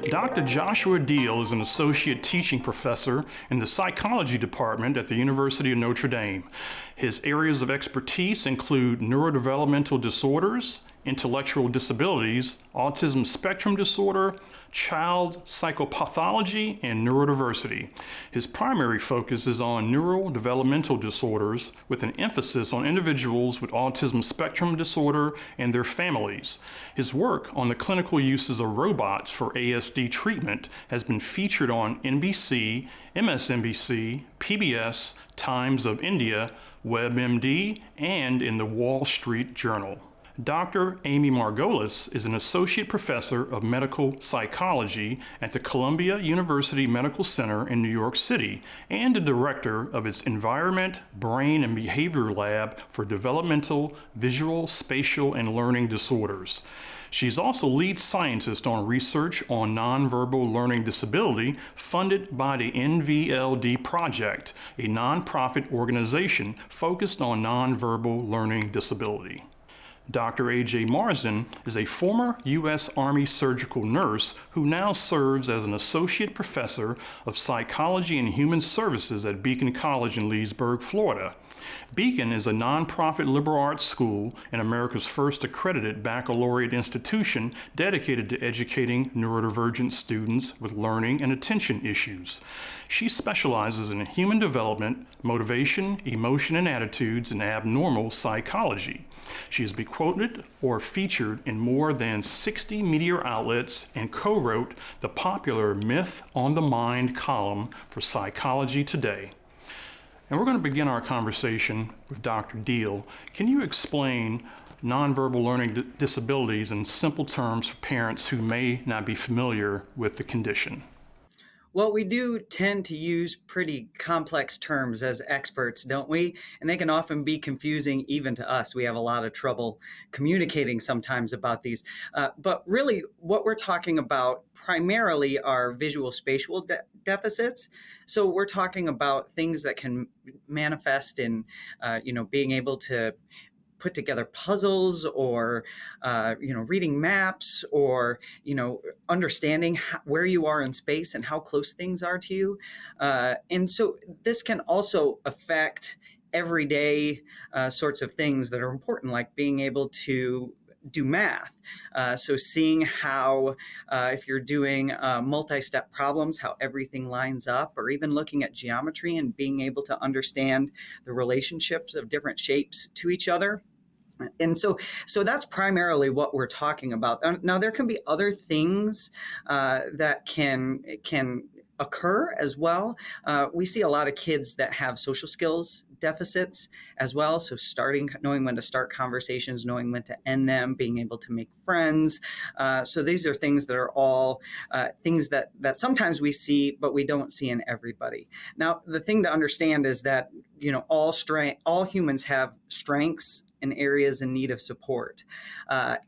Dr. Joshua Deal is an associate teaching professor in the psychology department at the University of Notre Dame. His areas of expertise include neurodevelopmental disorders, intellectual disabilities, autism spectrum disorder, child psychopathology, and neurodiversity. His primary focus is on neurodevelopmental disorders with an emphasis on individuals with autism spectrum disorder and their families. His work on the clinical uses of robots for ASD treatment has been featured on NBC, MSNBC, PBS, Times of India, WebMD, and in the Wall Street Journal. Dr. Amy Margolis is an associate professor of medical psychology at the Columbia University Medical Center in New York City and the director of its Environment, Brain, and Behavior Lab for Developmental, Visual-Spatial, and Learning Disorders. She's also lead scientist on research on nonverbal learning disability funded by the NVLD Project, a nonprofit organization focused on nonverbal learning disability. Dr. A.J. Marsden is a former U.S. Army surgical nurse who now serves as an associate professor of psychology and human services at Beacon College in Leesburg, Florida. Beacon is a nonprofit liberal arts school and America's first accredited baccalaureate institution dedicated to educating neurodivergent students with learning and attention issues. She specializes in human development, motivation, emotion and attitudes, and abnormal psychology. She has been quoted or featured in more than 60 media outlets and co-wrote the popular Myth on the Mind column for Psychology Today. And we're going to begin our conversation with Dr. Deal. Can you explain nonverbal learning disabilities in simple terms for parents who may not be familiar with the condition? Well, we do tend to use pretty complex terms as experts, don't we? And they can often be confusing even to us. We have a lot of trouble communicating sometimes about these. But really, what we're talking about primarily are visual-spatial deficits. So we're talking about things that can manifest in, being able to put together puzzles or, reading maps or, understanding where you are in space and how close things are to you. And so this can also affect everyday sorts of things that are important, like being able to do math. So seeing how, if you're doing multi-step problems, how everything lines up, or even looking at geometry and being able to understand the relationships of different shapes to each other. And so that's primarily what we're talking about. Now, there can be other things that can occur as well. We see a lot of kids that have social skills deficits as well. So knowing when to start conversations, knowing when to end them, being able to make friends. So these are things that are all things that sometimes we see, but we don't see in everybody. Now, the thing to understand is that, all humans have strengths and areas in need of support.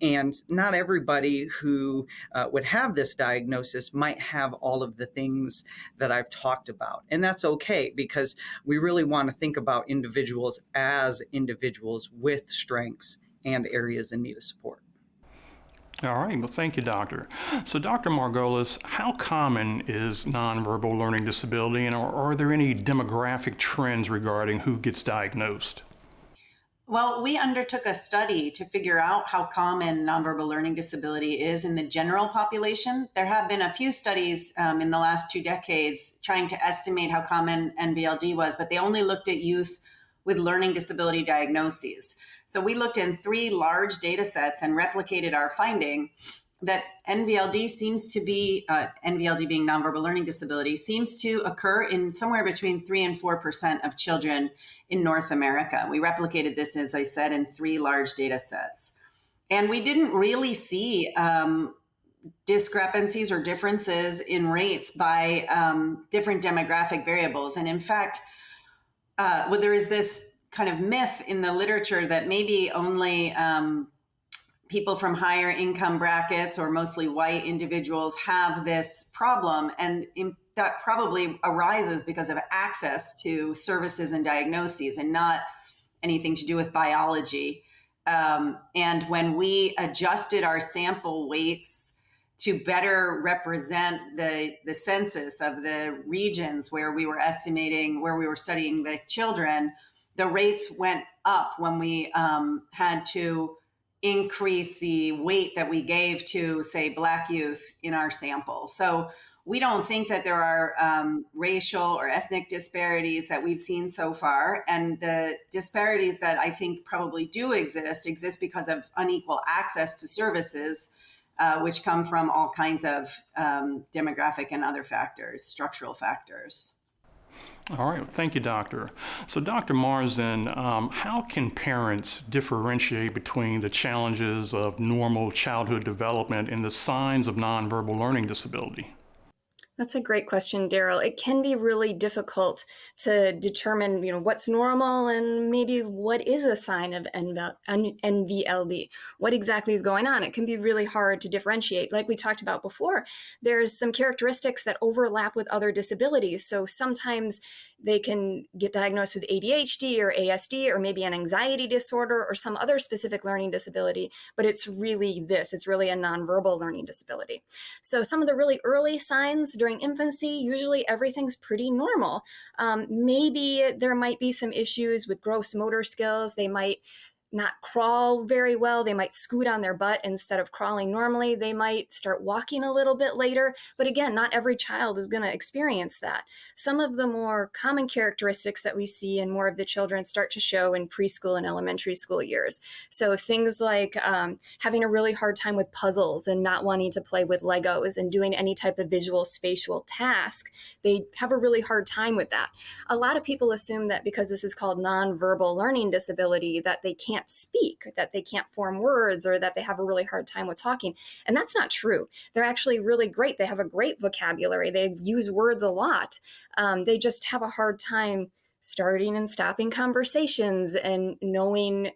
And not everybody who would have this diagnosis might have all of the things that I've talked about. And that's okay, because we really want to think about individuals as individuals with strengths and areas in need of support. All right, well, thank you, Doctor. So, Dr. Margolis, how common is nonverbal learning disability, and are there any demographic trends regarding who gets diagnosed? Well, we undertook a study to figure out how common nonverbal learning disability is in the general population. There have been a few studies in the last 2 decades trying to estimate how common NVLD was, but they only looked at youth with learning disability diagnoses. So we looked in 3 large data sets and replicated our finding that NVLD seems to be, NVLD being nonverbal learning disability, seems to occur in somewhere between 3 and 4% of children in North America. We replicated this, as I said, in 3 large data sets. And we didn't really see discrepancies or differences in rates by different demographic variables. And in fact, there is this kind of myth in the literature that maybe only people from higher income brackets or mostly white individuals have this problem. And that probably arises because of access to services and diagnoses and not anything to do with biology. And when we adjusted our sample weights to better represent the census of the regions where we were estimating, where we were studying the children, the rates went up when we had to increase the weight that we gave to, say, Black youth in our sample. So we don't think that there are racial or ethnic disparities that we've seen so far. And the disparities that I think probably do exist because of unequal access to services, which come from all kinds of demographic and other factors, structural factors. All right, thank you, Doctor. So, Dr. Marsden, how can parents differentiate between the challenges of normal childhood development and the signs of nonverbal learning disability? That's a great question, Daryl. It can be really difficult to determine, what's normal and maybe what is a sign of NVLD. What exactly is going on? It can be really hard to differentiate. Like we talked about before, there's some characteristics that overlap with other disabilities. So sometimes they can get diagnosed with ADHD or ASD or maybe an anxiety disorder or some other specific learning disability, but it's really it's really a nonverbal learning disability. So some of the really early signs during infancy, usually everything's pretty normal. Maybe there might be some issues with gross motor skills. They might not crawl very well. They might scoot on their butt instead of crawling normally. They might start walking a little bit later. But again, not every child is going to experience that. Some of the more common characteristics that we see in more of the children start to show in preschool and elementary school years. So things like having a really hard time with puzzles and not wanting to play with Legos and doing any type of visual-spatial task. They have a really hard time with that. A lot of people assume that because this is called nonverbal learning disability, that they can't speak, that they can't form words, or that they have a really hard time with talking. And that's not true. They're actually really great. They have a great vocabulary. They use words a lot. They just have a hard time starting and stopping conversations and knowing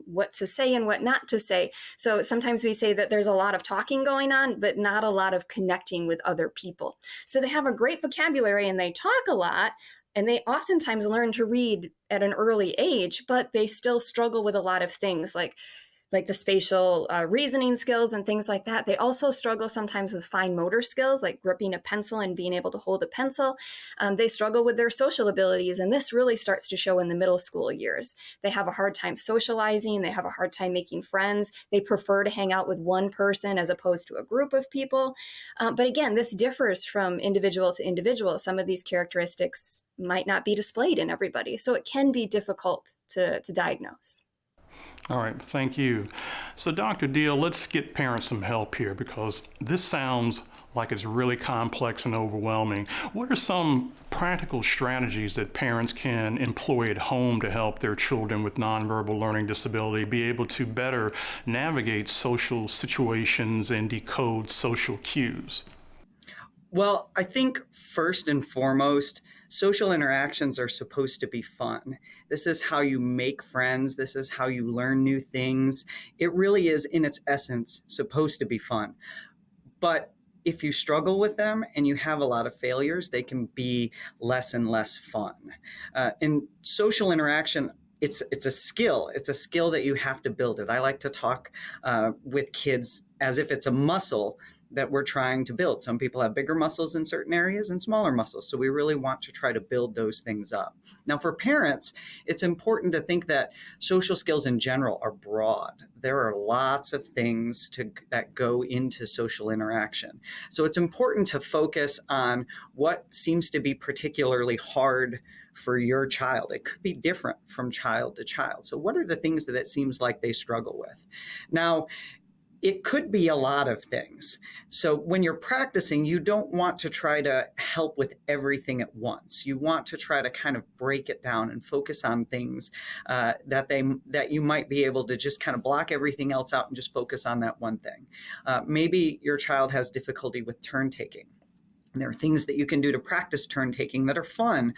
what to say and what not to say. So sometimes we say that there's a lot of talking going on, but not a lot of connecting with other people. So they have a great vocabulary and they talk a lot. And they oftentimes learn to read at an early age, but they still struggle with a lot of things like the spatial reasoning skills and things like that. They also struggle sometimes with fine motor skills, like gripping a pencil and being able to hold a pencil. They struggle with their social abilities, and this really starts to show in the middle school years. They have a hard time socializing. They have a hard time making friends. They prefer to hang out with one person as opposed to a group of people. But again, this differs from individual to individual. Some of these characteristics might not be displayed in everybody, so it can be difficult to diagnose. All right, thank you. So Dr. Deal, let's get parents some help here because this sounds like it's really complex and overwhelming. What are some practical strategies that parents can employ at home to help their children with nonverbal learning disability be able to better navigate social situations and decode social cues? Well, I think first and foremost, social interactions are supposed to be fun. This is how you make friends. This is how you learn new things. It really is, in its essence, supposed to be fun. But if you struggle with them and you have a lot of failures, they can be less and less fun. In social interaction, it's a skill. It's a skill that you have to build it. I like to talk with kids as if it's a muscle that we're trying to build. Some people have bigger muscles in certain areas and smaller muscles. So we really want to try to build those things up. Now, for parents, it's important to think that social skills in general are broad. There are lots of things that go into social interaction. So it's important to focus on what seems to be particularly hard for your child. It could be different from child to child. So what are the things that it seems like they struggle with? Now, it could be a lot of things. So when you're practicing, you don't want to try to help with everything at once. You want to try to kind of break it down and focus on things that you might be able to just kind of block everything else out and just focus on that one thing. Maybe your child has difficulty with turn taking. There are things that you can do to practice turn taking that are fun,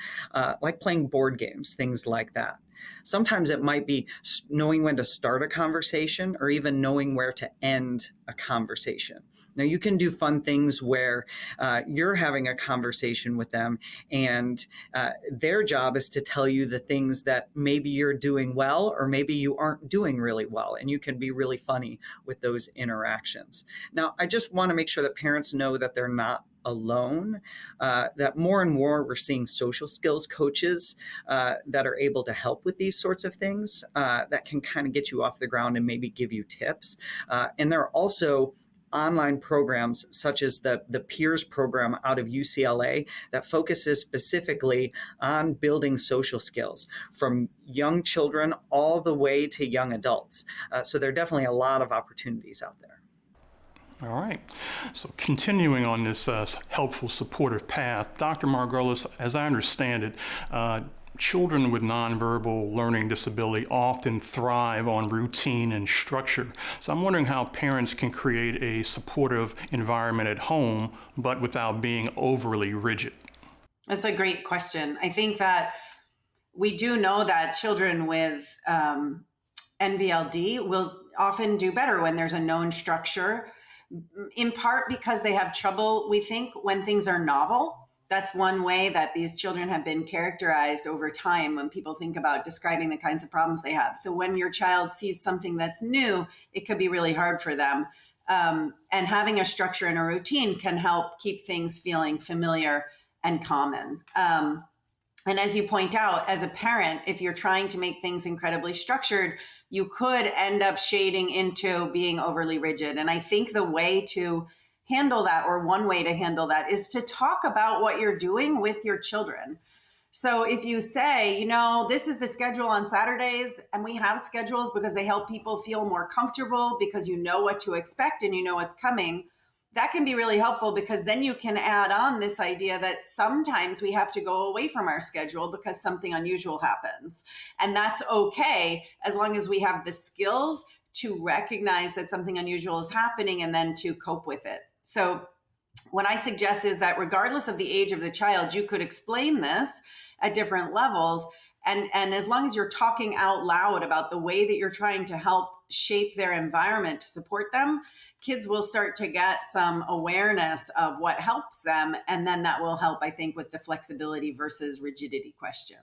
like playing board games, things like that. Sometimes it might be knowing when to start a conversation or even knowing where to end a conversation. Now, you can do fun things where you're having a conversation with them and their job is to tell you the things that maybe you're doing well or maybe you aren't doing really well. And you can be really funny with those interactions. Now, I just want to make sure that parents know that they're not alone, that more and more we're seeing social skills coaches that are able to help with these sorts of things that can kind of get you off the ground and maybe give you tips. And there are also online programs such as the Peers program out of UCLA that focuses specifically on building social skills from young children all the way to young adults. So there are definitely a lot of opportunities out there. All right. So continuing on this helpful, supportive path, Dr. Margolis, as I understand it, children with nonverbal learning disability often thrive on routine and structure. So I'm wondering how parents can create a supportive environment at home, but without being overly rigid. That's a great question. I think that we do know that children with NVLD will often do better when there's a known structure, in part because they have trouble, we think, when things are novel. That's one way that these children have been characterized over time when people think about describing the kinds of problems they have. So when your child sees something that's new, it could be really hard for them. And having a structure and a routine can help keep things feeling familiar and common. And as you point out, as a parent, if you're trying to make things incredibly structured, you could end up shading into being overly rigid. And I think the way to handle that, or one way to handle that, is to talk about what you're doing with your children. So if you say, this is the schedule on Saturdays, and we have schedules because they help people feel more comfortable because you know what to expect and you know what's coming, that can be really helpful, because then you can add on this idea that sometimes we have to go away from our schedule because something unusual happens. And that's okay, as long as we have the skills to recognize that something unusual is happening and then to cope with it. So what I suggest is that regardless of the age of the child, you could explain this at different levels. And as long as you're talking out loud about the way that you're trying to help shape their environment to support them, kids will start to get some awareness of what helps them. And then that will help, I think, with the flexibility versus rigidity question.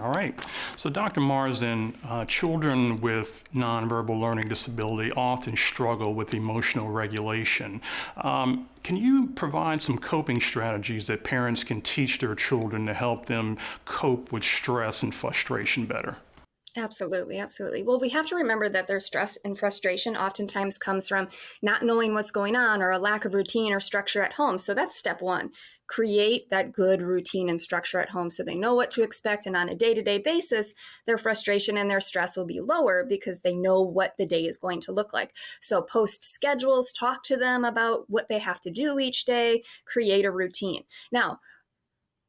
All right. So, Dr. Marzin, children with nonverbal learning disability often struggle with emotional regulation. Can you provide some coping strategies that parents can teach their children to help them cope with stress and frustration better? Absolutely, absolutely. Well, we have to remember that their stress and frustration oftentimes comes from not knowing what's going on or a lack of routine or structure at home. So that's step one. Create that good routine and structure at home so they know what to expect. And on a day-to-day basis, their frustration and their stress will be lower because they know what the day is going to look like. So post schedules, talk to them about what they have to do each day, create a routine. Now,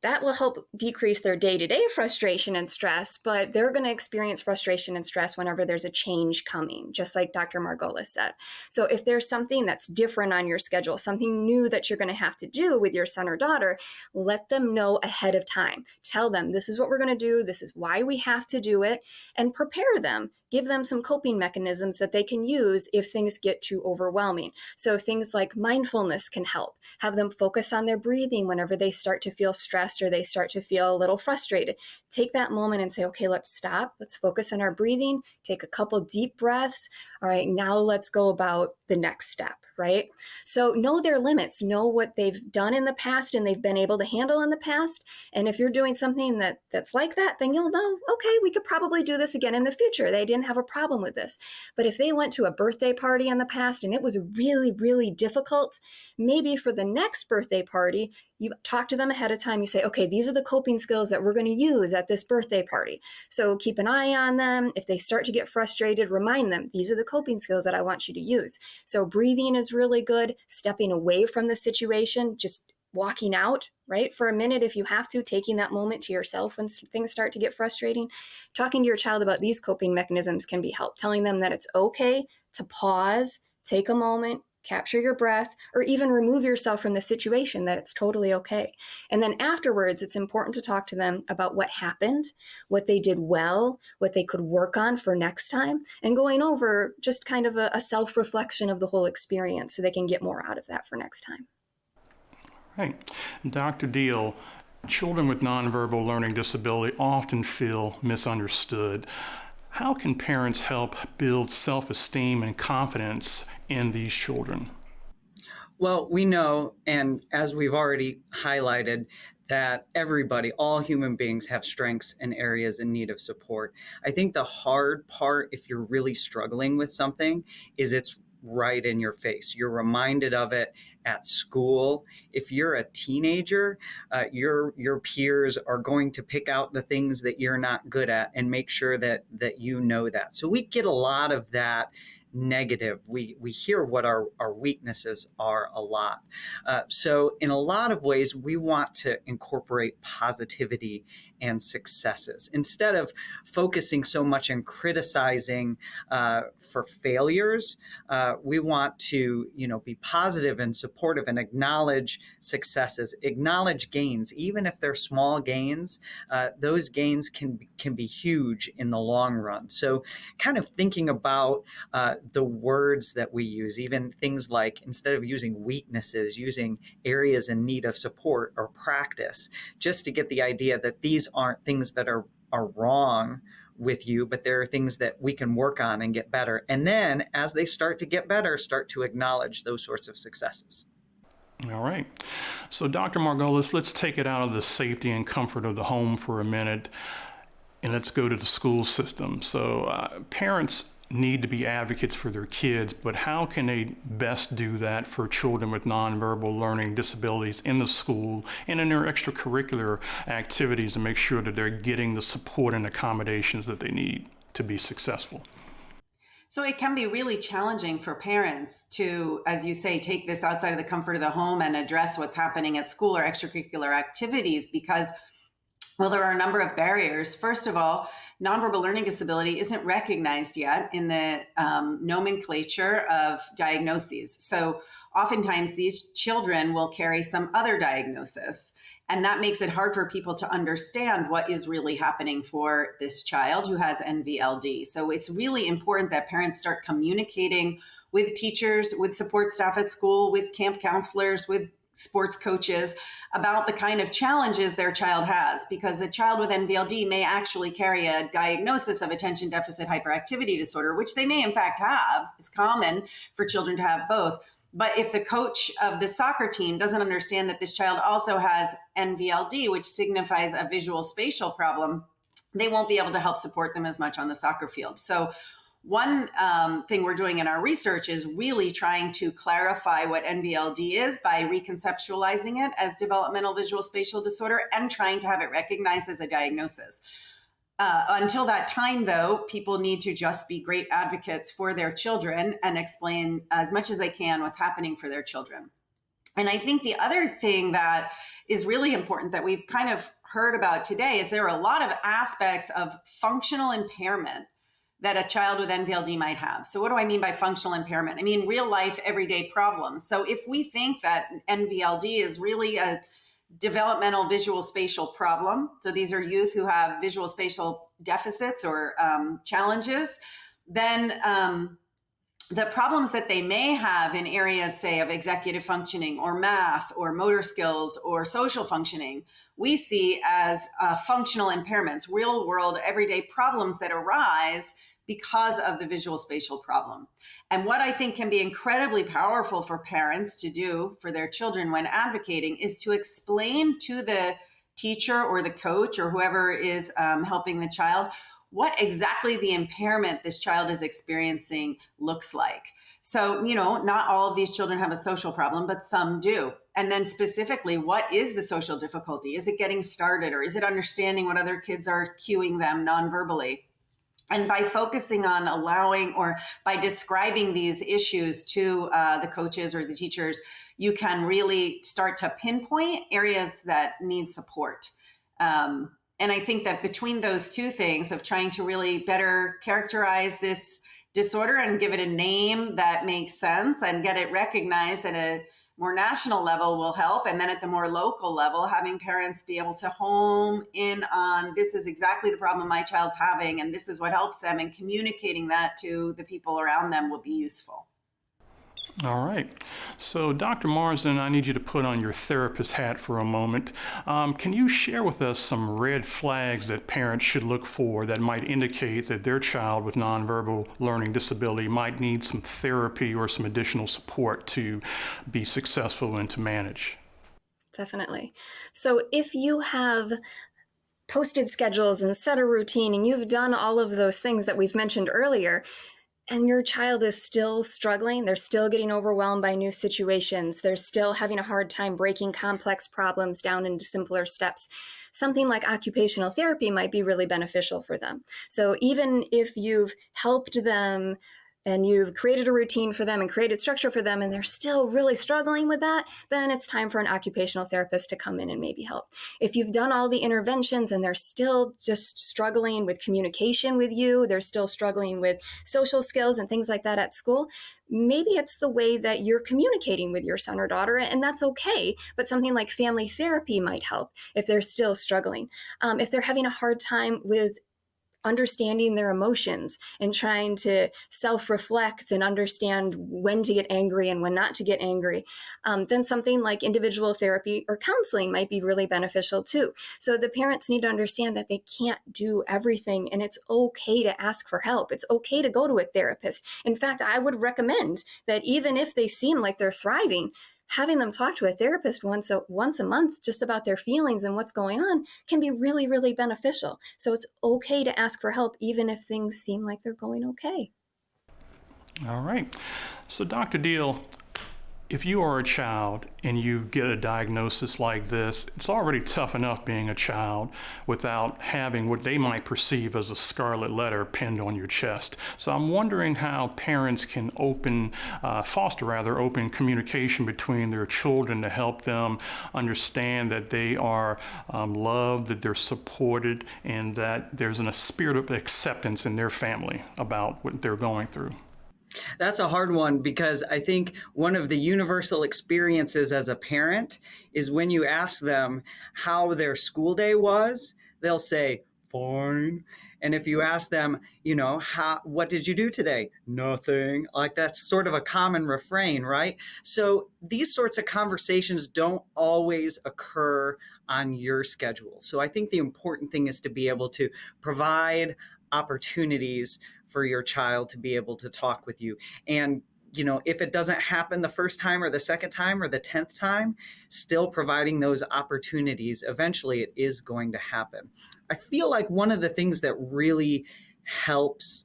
that will help decrease their day-to-day frustration and stress, but they're going to experience frustration and stress whenever there's a change coming, just like Dr. Margolis said. So if there's something that's different on your schedule, something new that you're going to have to do with your son or daughter, let them know ahead of time. Tell them, this is what we're going to do, this is why we have to do it, and prepare them. Give them some coping mechanisms that they can use if things get too overwhelming. So things like mindfulness can help. Have them focus on their breathing whenever they start to feel stressed or they start to feel a little frustrated. Take that moment and say, okay, let's stop. Let's focus on our breathing. Take a couple deep breaths. All right, now let's go about the next step, right? So know their limits, know what they've done in the past and they've been able to handle in the past. And if you're doing something that's like that, then you'll know, okay, we could probably do this again in the future. They didn't have a problem with this. But if they went to a birthday party in the past and it was really, really difficult, maybe for the next birthday party, you talk to them ahead of time. You say, okay, these are the coping skills that we're going to use at this birthday party. So keep an eye on them. If they start to get frustrated, remind them, these are the coping skills that I want you to use. So breathing is really good. Stepping away from the situation, just walking out, right, for a minute if you have to, taking that moment to yourself when things start to get frustrating. Talking to your child about these coping mechanisms can be help. Telling them that it's okay to pause, take a moment, capture your breath, or even remove yourself from the situation, that it's totally okay. And then afterwards, it's important to talk to them about what happened, what they did well, what they could work on for next time, and going over just kind of a self-reflection of the whole experience so they can get more out of that for next time. Right. Dr. Deal, children with nonverbal learning disability often feel misunderstood. How can parents help build self-esteem and confidence in these children? Well, we know, and as we've already highlighted, that everybody, all human beings, have strengths and areas in need of support. I think the hard part, if you're really struggling with something, is it's right in your face. You're reminded of it at school. If you're a teenager, your peers are going to pick out the things that you're not good at and make sure that you know that. So we get a lot of that negative. We hear what our weaknesses are a lot. So in a lot of ways, we want to incorporate positivity and successes. Instead of focusing so much on criticizing for failures, we want to, be positive and supportive and acknowledge successes, acknowledge gains, even if they're small gains. Those gains can be huge in the long run. So kind of thinking about the words that we use, even things like, instead of using weaknesses, using areas in need of support or practice, just to get the idea that these aren't things that are wrong with you, but there are things that we can work on and get better. And then as they start to get better, start to acknowledge those sorts of successes. All right. So Dr. Margolis, let's take it out of the safety and comfort of the home for a minute, and let's go to the school system. So parents need to be advocates for their kids, but how can they best do that for children with nonverbal learning disabilities in the school and in their extracurricular activities to make sure that they're getting the support and accommodations that they need to be successful? So it can be really challenging for parents to, as you say, take this outside of the comfort of the home and address what's happening at school or extracurricular activities because, well, there are a number of barriers. First of all, nonverbal learning disability isn't recognized yet in the nomenclature of diagnoses. So oftentimes these children will carry some other diagnosis, and that makes it hard for people to understand what is really happening for this child who has NVLD. So it's really important that parents start communicating with teachers, with support staff at school, with camp counselors, with sports coaches about the kind of challenges their child has, because a child with NVLD may actually carry a diagnosis of attention deficit hyperactivity disorder, which they may in fact have. It's common for children to have both. But if the coach of the soccer team doesn't understand that this child also has NVLD, which signifies a visual-spatial problem, they won't be able to help support them as much on the soccer field. So one thing we're doing in our research is really trying to clarify what NVLD is by reconceptualizing it as developmental visual spatial disorder and trying to have it recognized as a diagnosis. Until that time, though, people need to just be great advocates for their children and explain as much as they can what's happening for their children. And I think the other thing that is really important that we've kind of heard about today is there are a lot of aspects of functional impairment that a child with NVLD might have. So what do I mean by functional impairment? I mean real life, everyday problems. So if we think that NVLD is really a developmental visual spatial problem, so these are youth who have visual spatial deficits or challenges, then the problems that they may have in areas, say, of executive functioning or math or motor skills or social functioning, we see as functional impairments, real world, everyday problems that arise because of the visual spatial problem. And what I think can be incredibly powerful for parents to do for their children when advocating is to explain to the teacher or the coach or whoever is helping the child what exactly the impairment this child is experiencing looks like. So, not all of these children have a social problem, but some do. And then specifically, what is the social difficulty? Is it getting started, or is it understanding what other kids are cueing them nonverbally? And by focusing on allowing or by describing these issues to the coaches or the teachers, you can really start to pinpoint areas that need support. And I think that between those two things of trying to really better characterize this disorder and give it a name that makes sense and get it recognized at a more national level will help. And then at the more local level, having parents be able to home in on, this is exactly the problem my child's having, and this is what helps them, and communicating that to the people around them will be useful. All right. So, Dr. Marsden, I need you to put on your therapist hat for a moment. Can you share with us some red flags that parents should look for that might indicate that their child with nonverbal learning disability might need some therapy or some additional support to be successful and to manage? Definitely. So if you have posted schedules and set a routine and you've done all of those things that we've mentioned earlier, and your child is still struggling, they're still getting overwhelmed by new situations, they're still having a hard time breaking complex problems down into simpler steps, something like occupational therapy might be really beneficial for them. So even if you've helped them and you've created a routine for them and created structure for them, and they're still really struggling with that, then it's time for an occupational therapist to come in and maybe help. If you've done all the interventions and they're still just struggling with communication with you, they're still struggling with social skills and things like that at school, maybe it's the way that you're communicating with your son or daughter, and that's okay. But something like family therapy might help if they're still struggling. If they're having a hard time with understanding their emotions and trying to self-reflect and understand when to get angry and when not to get angry, then something like individual therapy or counseling might be really beneficial too. So the parents need to understand that they can't do everything, and it's okay to ask for help. It's okay to go to a therapist. In fact, I would recommend that even if they seem like they're thriving, having them talk to a therapist once a month just about their feelings and what's going on can be really, really beneficial. So it's okay to ask for help even if things seem like they're going okay. All right. So, Dr. Deal, if you are a child and you get a diagnosis like this, it's already tough enough being a child without having what they might perceive as a scarlet letter pinned on your chest. So I'm wondering how parents can foster open communication between their children to help them understand that they are loved, that they're supported, and that there's a spirit of acceptance in their family about what they're going through. That's a hard one, because I think one of the universal experiences as a parent is when you ask them how their school day was, they'll say, fine. And if you ask them, what did you do today? Nothing. Like, that's sort of a common refrain, right? So these sorts of conversations don't always occur on your schedule. So I think the important thing is to be able to provide opportunities for your child to be able to talk with you. And, if it doesn't happen the first time or the second time or the 10th time, still providing those opportunities, eventually it is going to happen. I feel like one of the things that really helps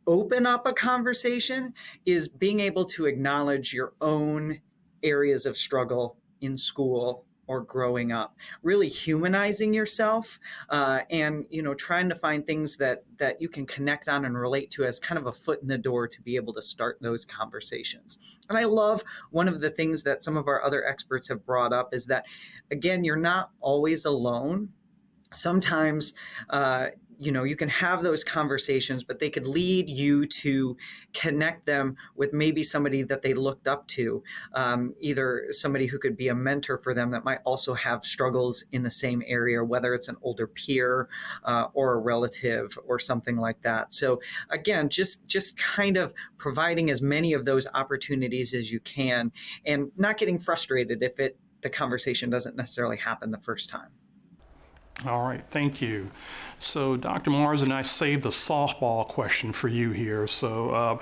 open up a conversation is being able to acknowledge your own areas of struggle in school or growing up, really humanizing yourself, and trying to find things that you can connect on and relate to as kind of a foot in the door to be able to start those conversations. And I love one of the things that some of our other experts have brought up is that, again, you're not always alone. Sometimes you can have those conversations, but they could lead you to connect them with maybe somebody that they looked up to, either somebody who could be a mentor for them that might also have struggles in the same area, whether it's an older peer or a relative or something like that. So again, just kind of providing as many of those opportunities as you can, and not getting frustrated if the conversation doesn't necessarily happen the first time. All right, thank you. So, Dr. Marsden, I saved a softball question for you here. So,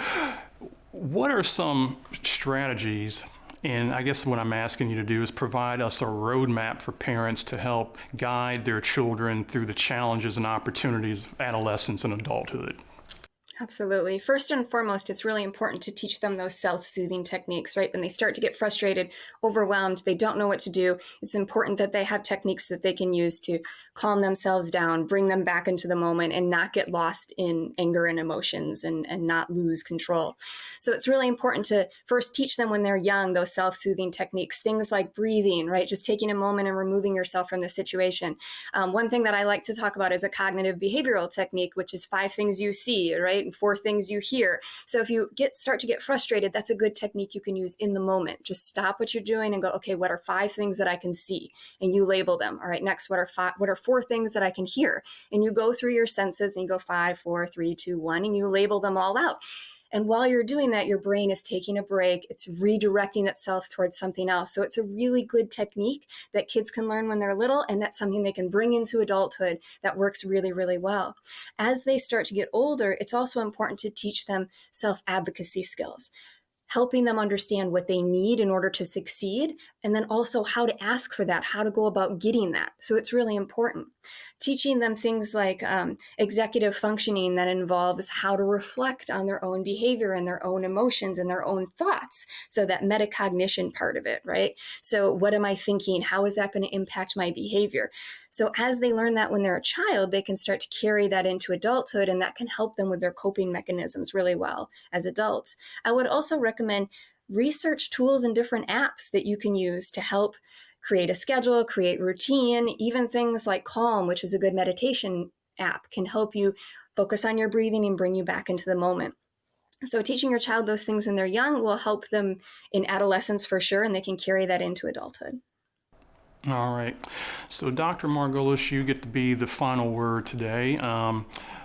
what are some strategies, and I guess what I'm asking you to do is provide us a roadmap for parents to help guide their children through the challenges and opportunities of adolescence and adulthood? Absolutely. First and foremost, it's really important to teach them those self-soothing techniques, right? When they start to get frustrated, overwhelmed, they don't know what to do, it's important that they have techniques that they can use to calm themselves down, bring them back into the moment, and not get lost in anger and emotions and not lose control. So it's really important to first teach them when they're young those self-soothing techniques, things like breathing, right? Just taking a moment and removing yourself from the situation. One thing that I like to talk about is a cognitive behavioral technique, which is 5 things you see, right? right? And 4 things you hear. So if you start to get frustrated, that's a good technique you can use in the moment. Just stop what you're doing and go, okay, what are 5 things that I can see? And you label them. All right, next, what are 4 things that I can hear? And you go through your senses and you go 5, 4, 3, 2, 1, and you label them all out. And while you're doing that, your brain is taking a break. It's redirecting itself towards something else. So it's a really good technique that kids can learn when they're little, and that's something they can bring into adulthood that works really, really well. As they start to get older, it's also important to teach them self-advocacy skills, helping them understand what they need in order to succeed, and then also how to ask for that, how to go about getting that. So it's really important. Teaching them things like executive functioning that involves how to reflect on their own behavior and their own emotions and their own thoughts. So that metacognition part of it, right? So what am I thinking? How is that going to impact my behavior? So as they learn that when they're a child, they can start to carry that into adulthood, and that can help them with their coping mechanisms really well as adults. I would also recommend research tools and different apps that you can use to help create a schedule, create routine. Even things like Calm, which is a good meditation app, can help you focus on your breathing and bring you back into the moment. So teaching your child those things when they're young will help them in adolescence for sure, and they can carry that into adulthood. All right. So Dr. Margolis, you get to be the final word today.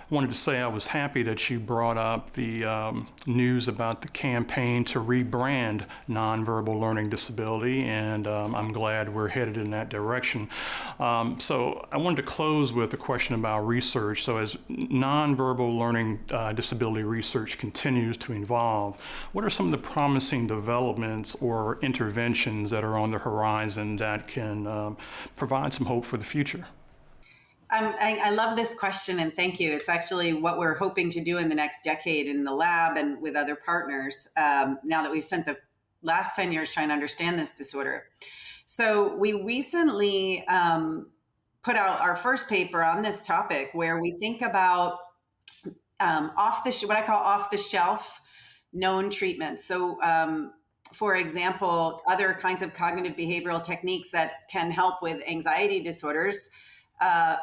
Wanted to say I was happy that you brought up the news about the campaign to rebrand nonverbal learning disability, and I'm glad we're headed in that direction. So I wanted to close with a question about research. So as nonverbal learning disability research continues to evolve, what are some of the promising developments or interventions that are on the horizon that can provide some hope for the future? I love this question, and thank you. It's actually what we're hoping to do in the next decade in the lab and with other partners, now that we've spent the last 10 years trying to understand this disorder. So we recently put out our first paper on this topic, where we think about what I call off-the-shelf known treatments. So for example, other kinds of cognitive behavioral techniques that can help with anxiety disorders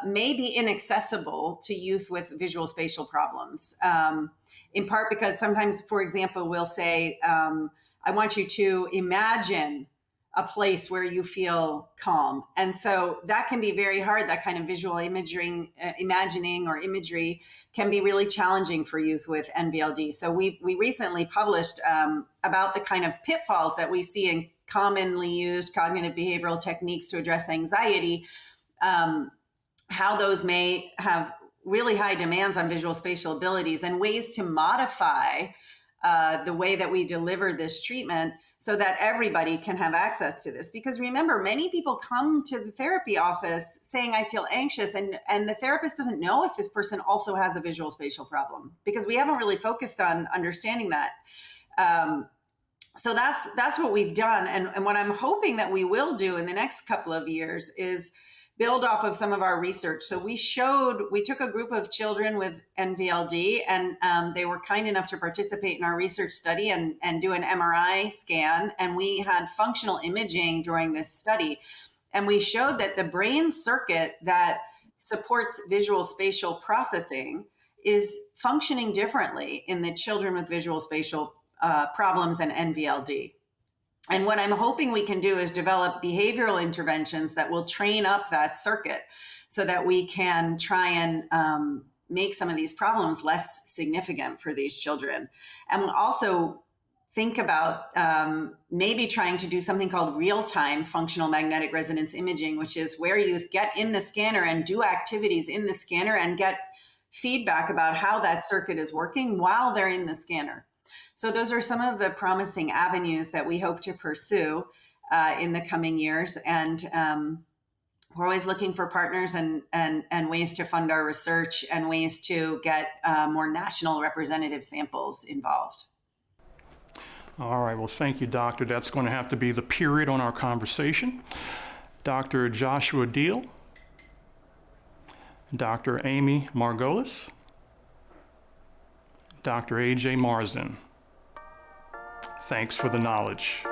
may be inaccessible to youth with visual-spatial problems, in part because sometimes, for example, we'll say, I want you to imagine a place where you feel calm. And so that can be very hard. That kind of visual imagining or imagery can be really challenging for youth with NVLD. So we recently published about the kind of pitfalls that we see in commonly used cognitive behavioral techniques to address anxiety, how those may have really high demands on visual spatial abilities, and ways to modify the way that we deliver this treatment so that everybody can have access to this. Because remember, many people come to the therapy office saying, I feel anxious, and the therapist doesn't know if this person also has a visual spatial problem, because we haven't really focused on understanding that. So that's what we've done. And what I'm hoping that we will do in the next couple of years is build off of some of our research. So we took a group of children with NVLD, and they were kind enough to participate in our research study and do an MRI scan. And we had functional imaging during this study. And we showed that the brain circuit that supports visual spatial processing is functioning differently in the children with visual spatial problems and NVLD. And what I'm hoping we can do is develop behavioral interventions that will train up that circuit so that we can try and make some of these problems less significant for these children. And we'll also think about maybe trying to do something called real-time functional magnetic resonance imaging, which is where you get in the scanner and do activities in the scanner and get feedback about how that circuit is working while they're in the scanner. So those are some of the promising avenues that we hope to pursue in the coming years. And we're always looking for partners and ways to fund our research and ways to get more national representative samples involved. All right, well, thank you, Doctor. That's going to have to be the period on our conversation. Dr. Joshua Deal, Dr. Amy Margolis, Dr. A.J. Marsden. Thanks for the knowledge.